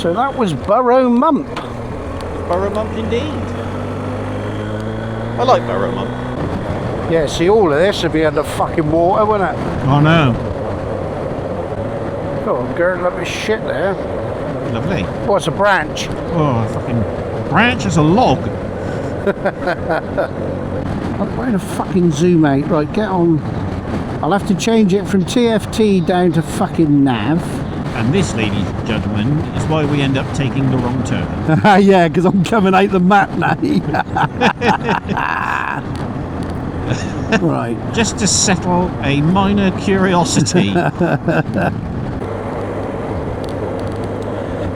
So that was Burrow Mump. Burrow Mump indeed. I like Burrow Mump. Yeah, see, all of this would be under fucking water, wouldn't it? Oh no. Oh, girdle up his shit there. Lovely. What's a branch? Oh, fucking branch is a log. I'm trying to fucking zoom out. Right, get on. I'll have to change it from TFT down to fucking nav. And this, ladies and gentlemen, is why we end up taking the wrong turn. Yeah, because I'm coming out the map now. Right. Just to settle a minor curiosity.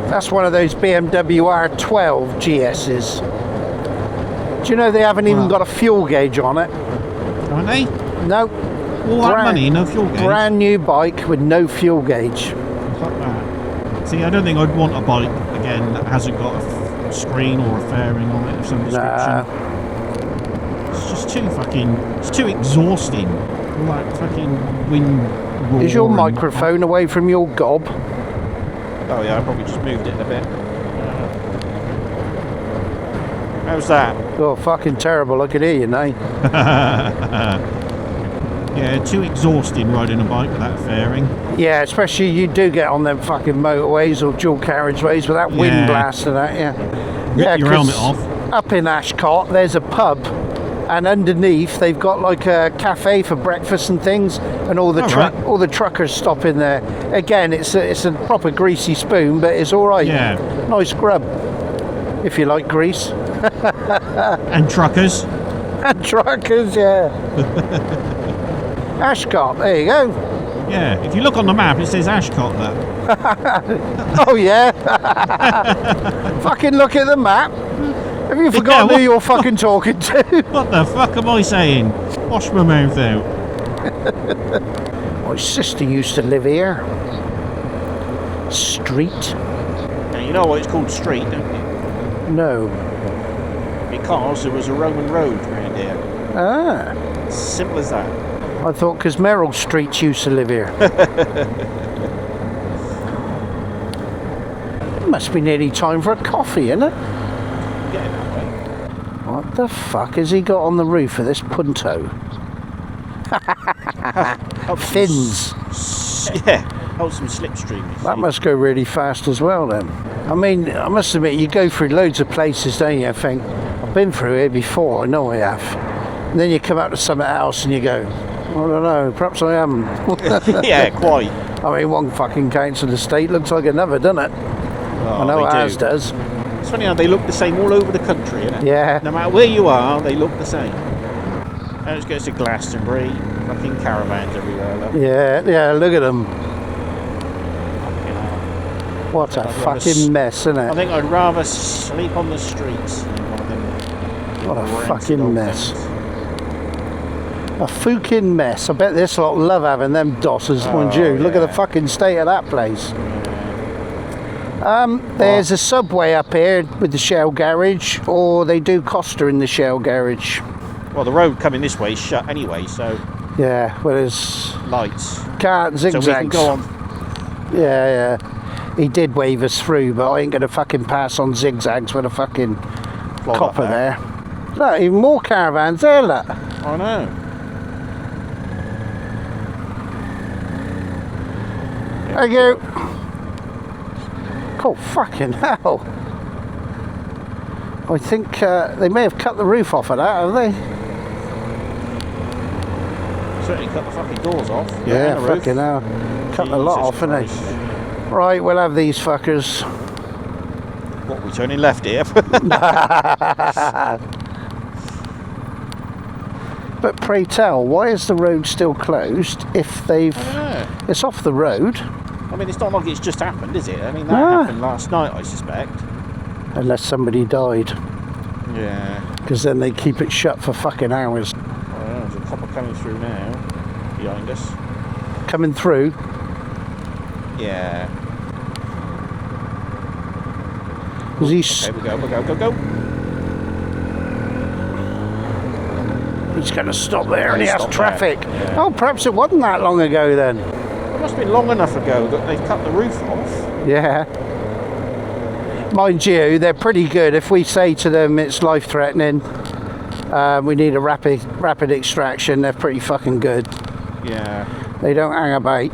That's one of those BMW R1250GSs. Do you know they haven't even got a fuel gauge on it? Aren't they? No. All that money, no fuel gauge. Brand new bike with no fuel gauge. Fuck that. See, I don't think I'd want a bike again that hasn't got a screen or a fairing on it of some description. Nah. It's just too fucking. It's too exhausting. All that fucking wind roar. Is your microphone away from your gob? Oh yeah, I probably just moved it a bit. How's that? Oh, fucking terrible. I can hear you now. Yeah, too exhausting riding a bike with that fairing. Yeah, especially you do get on them fucking motorways or dual carriageways with that wind blasting at you. Rip your helmet off. Up in Ashcott, there's a pub, and underneath they've got like a cafe for breakfast and things, and all the all the truckers stop in there. Again, it's a proper greasy spoon, but it's all right. Yeah. Nice grub, if you like grease. And truckers. And truckers, yeah. Ashcott, there you go. Yeah, if you look on the map, it says Ashcott there. Oh yeah. Fucking look at the map. Have you forgotten who you're fucking talking to? What the fuck am I saying? Wash my mouth out. My sister used to live here. Street? Now, you know why it's called Street, don't you? No. Because there was a Roman road around here. Ah. Simple as that. I thought because Merrill Street used to live here. It must be nearly time for a coffee, isn't it? Getting that way. What the fuck has he got on the roof of this Punto? Fins. Yeah, hold some slipstream. That must go really fast as well then. I mean, I must admit, you go through loads of places, don't you? I think, I've been through here before, I know I have. And then you come out to something else and you go, I don't know, perhaps I am. Yeah, quite. I mean, one fucking council estate looks like another, doesn't it? Oh, I know ours does. It's funny how they look the same all over the country, isn't it? Yeah. No matter where you are, they look the same. Now let's go to Glastonbury. Fucking caravans everywhere. Look. Yeah, look at them. Fucking hell. What a fucking mess, isn't I it? think I'd rather sleep on the streets than one of them. What a fucking mess. A fucking mess. I bet this lot love having them dossers, mind you. Look at the fucking state of that place. There's a Subway up here with the Shell garage, or they do Costa in the Shell garage. Well, the road coming this way is shut anyway, so... Yeah, well there's... Lights. Can't zigzags. So we can go on. Yeah. He did wave us through, but I ain't going to fucking pass on zigzags with a fucking copper there. Look, even more caravans there, look. I know. Thank you. Oh, fucking hell. I think they may have cut the roof off of that, have they? Certainly cut the fucking doors off. Yeah, fucking hell. Cut the lot off, haven't they? Right, we'll have these fuckers. What, we turning left here? But pray tell, why is the road still closed if they've... It's off the road. I mean, it's not like it's just happened, is it? I mean, that happened last night, I suspect. Unless somebody died. Yeah. Because then they keep it shut for fucking hours. Oh, there's a couple coming through now, behind us. Coming through? Yeah. He's... Okay, go. He's going to stop there and he has stop traffic. Yeah. Oh, perhaps it wasn't that long ago then. It must have been long enough ago that they've cut the roof off. Yeah. Mind you, they're pretty good. If we say to them it's life-threatening, we need a rapid extraction, they're pretty fucking good. Yeah. They don't hang about.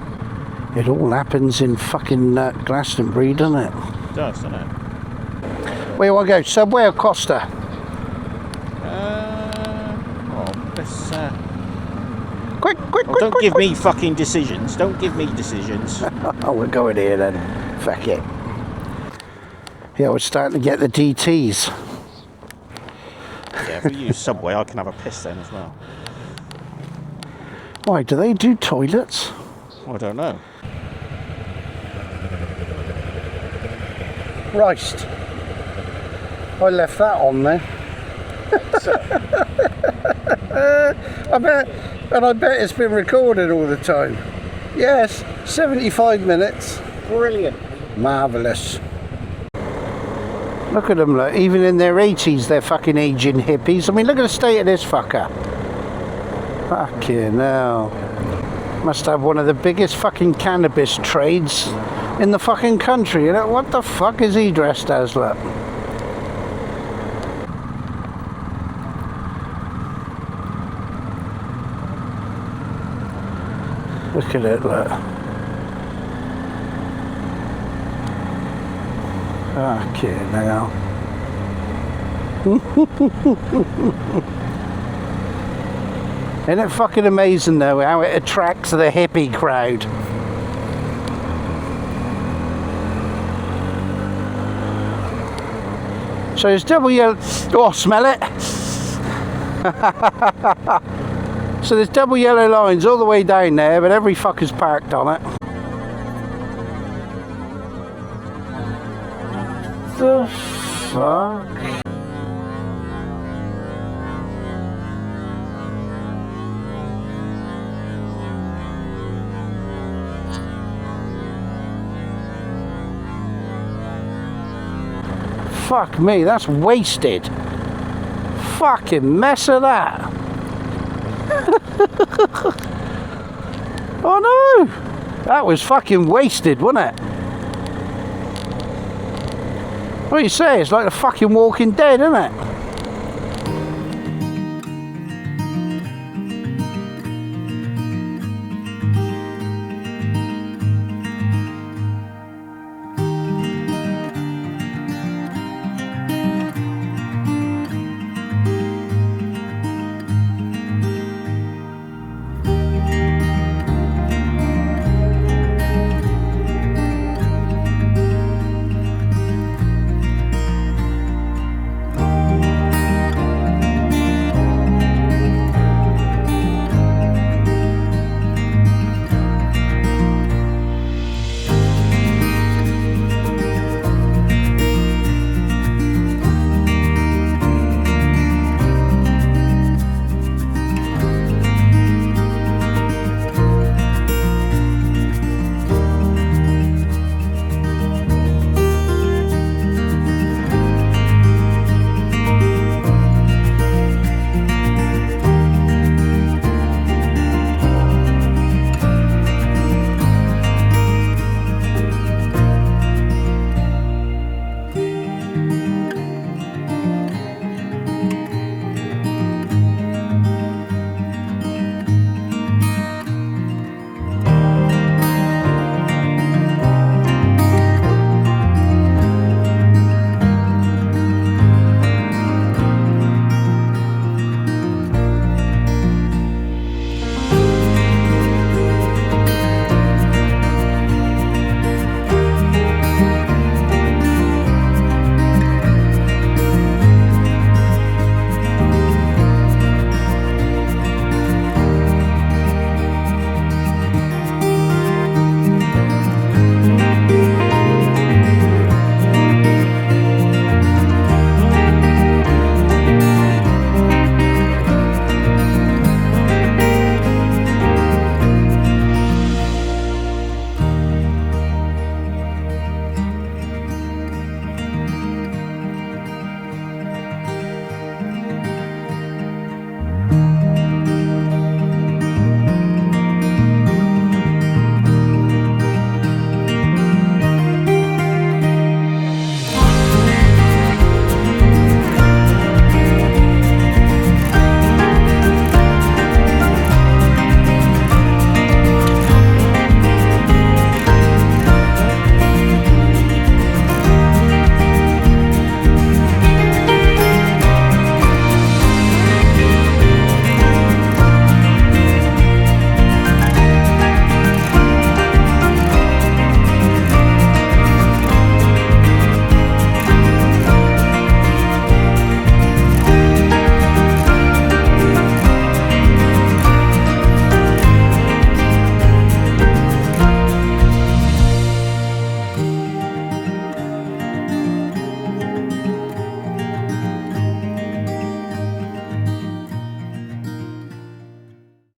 It all happens in fucking Glastonbury, doesn't it? It does, doesn't it? Where you want to go, Subway or Costa? Let's... Quick, don't give me fucking decisions. Don't give me decisions. Oh, we're going here then. Fuck it. Yeah, we're starting to get the DTs. Yeah, if we use Subway, I can have a piss then as well. Why, do they do toilets? I don't know. Christ. I left that on there. I bet it's been recorded all the time. Yes, 75 minutes. Brilliant. Marvellous. Look at them, look. Even in their 80s, they're fucking aging hippies. I mean, look at the state of this fucker. Fucking hell. Must have one of the biggest fucking cannabis trades in the fucking country. You know, what the fuck is he dressed as, look? Look at it, look. Fucking hell. Isn't it fucking amazing though how it attracts the hippie crowd? So there's double yellow. Oh, smell it! So there's double yellow lines all the way down there, but every fucker's parked on it. The fuck? Fuck me, that's wasted. Fucking mess of that. Oh no! That was fucking wasted, wasn't it? What do you say? It's like the fucking Walking Dead, isn't it?